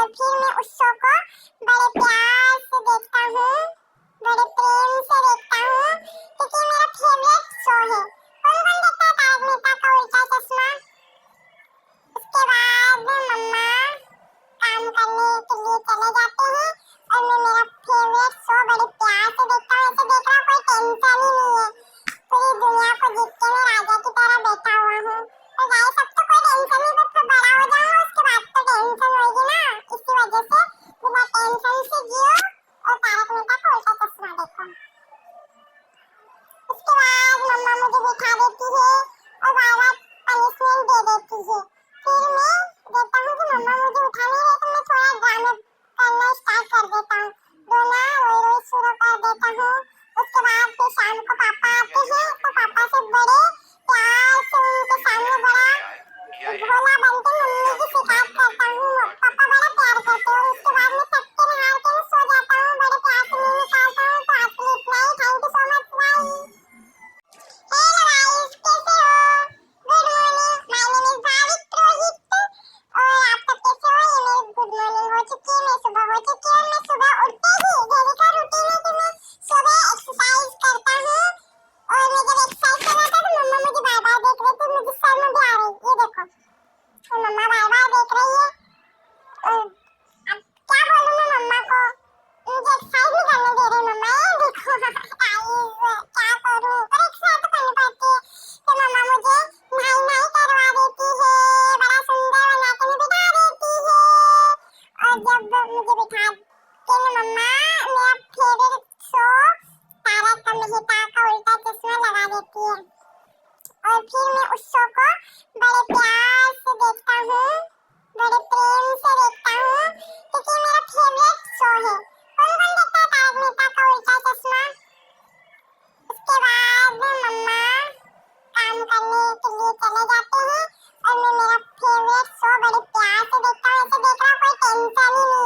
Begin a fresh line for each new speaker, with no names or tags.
फिर मैं उस शो को बड़े प्यार से देखता हूँ, बड़े प्रेम से देखता हूँ, क्योंकि मेरा फेवरेट शो है। कौन कौन देखता है तारक मेहता का उल्टा चश्मा? उसके बाद मम्मा काम करने के लिए चले जाते हैं और मैं मेरा फेवरेट शो बड़े प्यार से देखता हूँ। ऐसे देख रहा कोई टेंशन ही नहीं है, पूरी दुनिया को जीत के मैं राजा की तरह बैठा हुआ हूँ। तो गाइस अब तो कोई टेंशन नहीं, बस बड़ा हो जाऊंगा उसके बाद तो टेंशन होगी ना, इसी वजह से बिना टेंशन से जियो और तारक मेहता का उल्टा चश्मा देखो। उसके बाद मम्मा मुझे बिठा देती है और बार बार पनिशमेंट दे देती है। फिर मैं देखता हूँ कि मम्मा मुझे उठा नहीं रही, तो मैं थोड़ा ड्रामा करना स्टार्ट कर देता हूँ, रोना रोई रोई शुरू कर देता हूँ। उसके बाद फिर शाम को पापा आते हैं, तो पापा से बड़े प्यार से उनके सामने बड़ा भोला बनके मम्मी की शिकायत करता हूँ। पापा बड़ा प्यार करते हैं और उसके बाद मैं थक के हार के सो जाता हूँ, बड़े प्यार से नींद निकालता हूँ। तो आज के लिए इतना ही। Thank you so much, bye. Hello guys, कैसे हो? Good morning, my name is Bhavik Rohit और आप सब कैसे हो? ये मेरी गुड मॉर्निंग हो चुकी है, मैं सुबह हो चुकी हूँ। मैं सुबह उठते ही डेली का रूटीन है कि मैं सुबह एक्सरसाइज करता हूँ और मैं जब एक्सरसाइज कर रहा था तो मम्मा मुझे बार बार देख रही थी, मुझे सर में भी आ रही, ये देखो मम्मा बार बार देख रही है। अब क्या बोलूं मैं मम्मा को, मुझे एक्सरसाइज नहीं करने दे रही मम्मा, ये देखो गाइस क्या करूं, पर एक्सरसाइज तो करनी पड़ती है। तो मम्मा मुझे नहाई नहाई करवा देती है, बड़ा सुंदर बना के मुझे बिठा देती है और जब मुझे बिठा के मम्मा मेरा फेवरेट शो तारक मेहता का उल्टा चश्मा लगा देती है और फिर मैं उस शो को बड़े प्यार से देखता हूँ, बड़े प्रेम से देखता हूँ, क्योंकि मेरा फेवरेट शो है। कौन कौन देखता है तारक मेहता का उल्टा चश्मा? उसके बाद मम्मा काम करने के लिए चले जाते हैं और मैं मेरा फेवरेट शो बड़े प्यार से देखता हूँ। ऐसे देख रहा कोई टेंशन ही नहीं